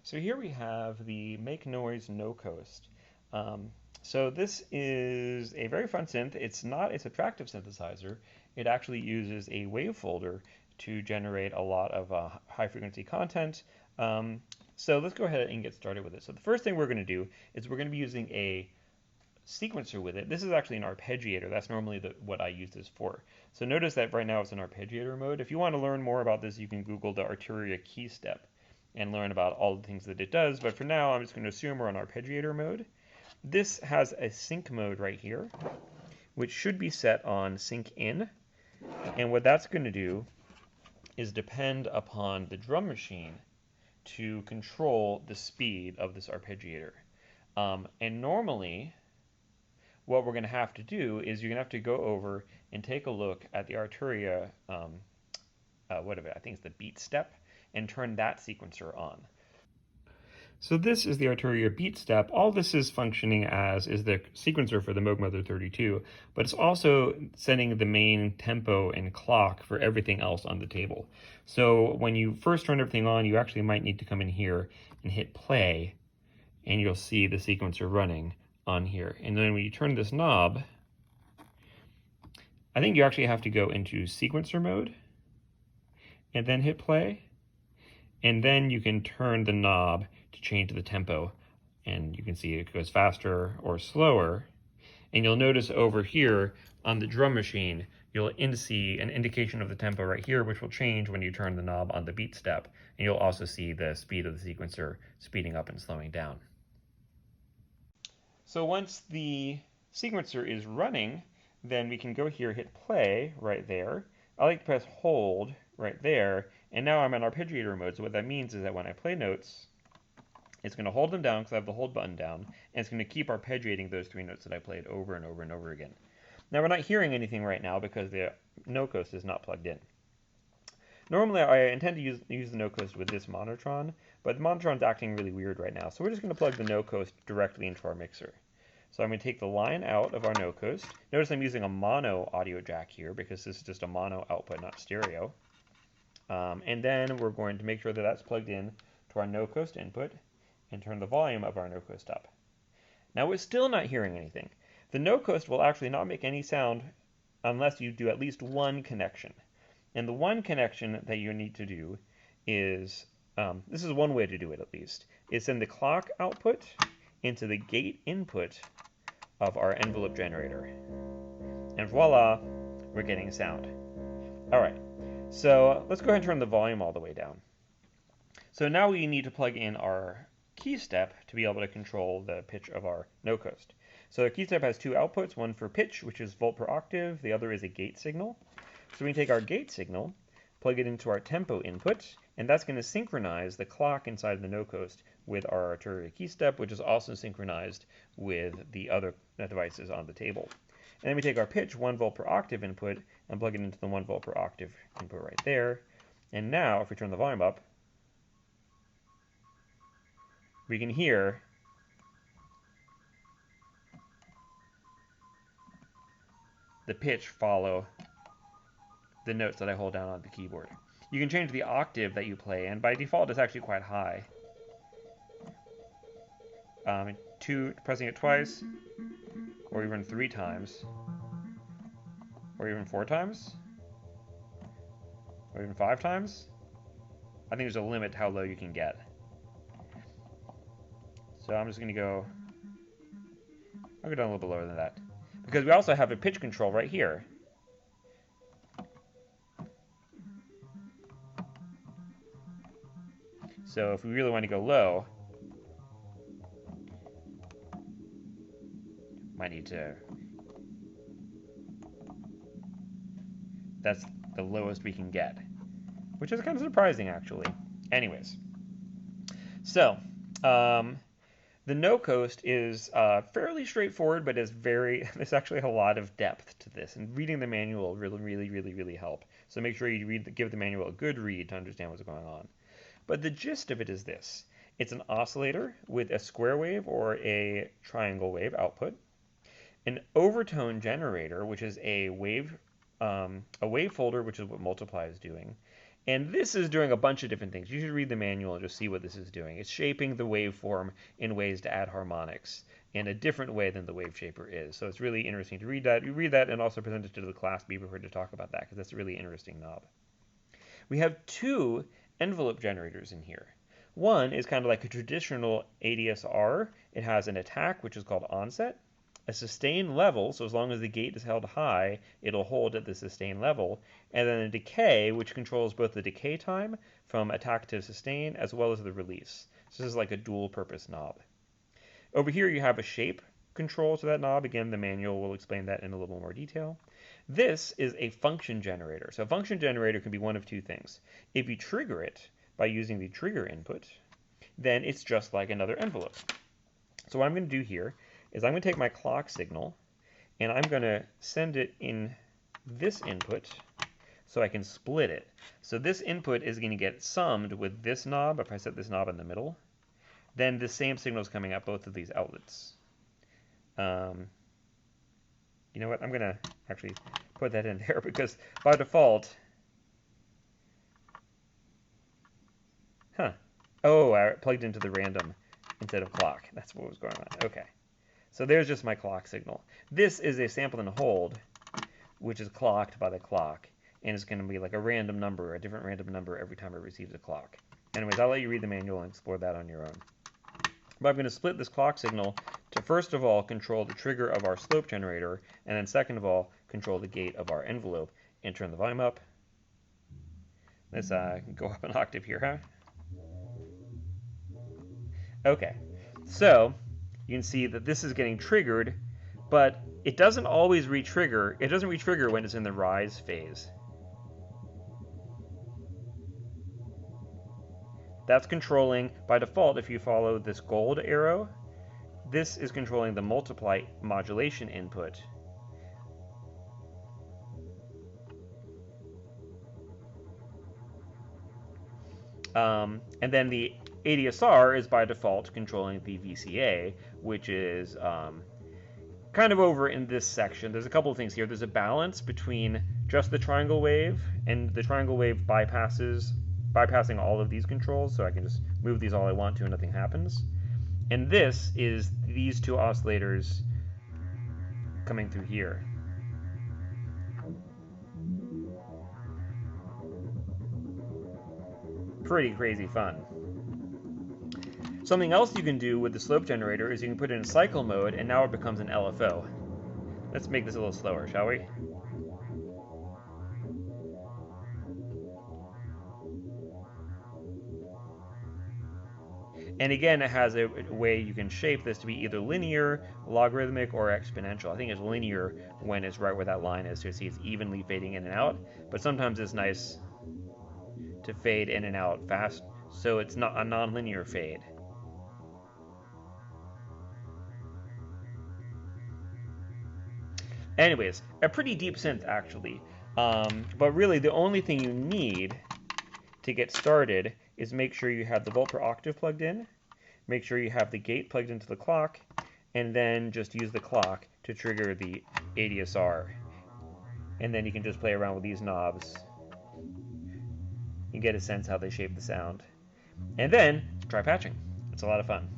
So here we have the Make Noise No Coast. Um, so this is a very fun synth. It's not a subtractive synthesizer. It actually uses a wave folder to generate a lot of high frequency content. Um, so let's go ahead and get started with it. So the first thing we're going to do is we're going to be using a sequencer with it. This is actually an arpeggiator. That's normally what I use this for. So notice that right now it's in arpeggiator mode. If you want to learn more about this, you can Google the Arturia key step and learn about all the things that it does. But for now, I'm just going to assume we're on arpeggiator mode. This has a sync mode right here, which should be set on sync in. And what that's going to do is depend upon the drum machine to control the speed of this arpeggiator. And normally, what we're going to have to do is you're going to have to go over and take a look at the Arturia, whatever, I think it's the beat step, and turn that sequencer on. So this is the Arturia beat step. All this is functioning as is the sequencer for the Moog Mother 32, but it's also setting the main tempo and clock for everything else on the table. So when you first turn everything on, you actually might need to come in here and hit play, and you'll see the sequencer running on here. And then when you turn this knob, I think you actually have to go into sequencer mode and then hit play. And then you can turn the knob to change the tempo. And you can see it goes faster or slower. And you'll notice over here on the drum machine, you'll see an indication of the tempo right here, which will change when you turn the knob on the beat step. And you'll also see the speed of the sequencer speeding up and slowing down. So once the sequencer is running, then we can go here, hit play right there. I like to press hold right there, and now I'm in arpeggiator mode. So what that means is that when I play notes, it's going to hold them down because I have the hold button down, and it's going to keep arpeggiating those three notes that I played over and over and over again. Now we're not hearing anything right now because the no coast is not plugged in. Normally I intend to use the no coast with this Monotron, but the Monotron's acting really weird right now, so we're just going to plug the no coast directly into our mixer. So I'm going to take the line out of our no coast. Notice I'm using a mono audio jack here because this is just a mono output, not stereo. And then we're going to make sure that that's plugged in to our no coast input and turn the volume of our no coast up. Now we're still not hearing anything. The no coast will actually not make any sound unless you do at least one connection. And the one connection that you need to do is, this is one way to do it at least, is send the clock output into the gate input of our envelope generator. And voila, we're getting sound. All right, so let's go ahead and turn the volume all the way down. So now we need to plug in our key step to be able to control the pitch of our no coast. So the key step has two outputs, one for pitch, which is volt per octave, the other is a gate signal. So we can take our gate signal, plug it into our tempo input, and that's going to synchronize the clock inside the no coast with our Arturia key step, which is also synchronized with the other devices on the table. And then we take our pitch, 1 volt per octave input, and plug it into the 1 volt per octave input right there. And now, if we turn the volume up, we can hear the pitch follow the notes that I hold down on the keyboard. You can change the octave that you play, and by default it's actually quite high. Pressing it twice, or even 3 times, or even 4 times, or even 5 times. I think there's a limit to how low you can get. So I'm just going to go, I'll go down a little bit lower than that. Because we also have a pitch control right here. So if we really want to go low, might need to, that's the lowest we can get, which is kind of surprising actually. Anyways, so the no coast is fairly straightforward, but there's actually a lot of depth to this, and reading the manual will really help. So make sure you give the manual a good read to understand what's going on. But the gist of it is this. It's an oscillator with a square wave or a triangle wave output, an overtone generator, which is a wave folder, which is what Multiply is doing, And this is doing a bunch of different things. You should read the manual and just see what this is doing. It's shaping the waveform in ways to add harmonics in a different way than the wave shaper is. So it's really interesting to read that. You read that and also present it to the class. Be prepared to talk about that because that's a really interesting knob. We have two envelope generators in here. One is kind of like a traditional ADSR. It has an attack, which is called onset, a sustain level, so as long as the gate is held high, it'll hold at the sustain level, and then a decay, which controls both the decay time from attack to sustain, as well as the release. So this is like a dual-purpose knob. Over here you have a shape control to that knob. Again, the manual will explain that in a little more detail. This is a function generator. So a function generator can be one of two things. If you trigger it by using the trigger input, then it's just like another envelope. So what I'm going to do here is I'm going to take my clock signal and I'm going to send it in this input so I can split it. So this input is going to get summed with this knob if I set this knob in the middle. Then the same signal is coming out both of these outlets. You know what? I'm going to actually put that in there because by default... Oh, I plugged into the random instead of clock. That's what was going on. Okay. So there's just my clock signal. This is a sample and hold, which is clocked by the clock, and it's going to be like a random number, a different random number every time it receives a clock. Anyways, I'll let you read the manual and explore that on your own. But I'm going to split this clock signal to first of all control the trigger of our slope generator, and then second of all control the gate of our envelope, and turn the volume up. Let's go up an octave here, huh? Okay, so you can see that this is getting triggered, but it doesn't always re-trigger. It doesn't re-trigger when it's in the rise phase. That's controlling, by default, if you follow this gold arrow, this is controlling the multiply modulation input. And then the ADSR is by default controlling the VCA, which is kind of over in this section. There's a couple of things here. There's a balance between just the triangle wave, and the triangle wave bypassing all of these controls, so I can just move these all I want to and nothing happens. And this is these two oscillators coming through here. Pretty crazy fun. Something else you can do with the slope generator is you can put it in cycle mode, and now it becomes an LFO. Let's make this a little slower, shall we? And again, it has a way you can shape this to be either linear, logarithmic, or exponential. I think it's linear when it's right where that line is, so you see it's evenly fading in and out. But sometimes it's nice to fade in and out fast, so it's not a non-linear fade. Anyways, a pretty deep synth actually, but really the only thing you need to get started is make sure you have the volt per octave plugged in, make sure you have the gate plugged into the clock, and then just use the clock to trigger the ADSR. And then you can just play around with these knobs and get a sense how they shape the sound. And then try patching. It's a lot of fun.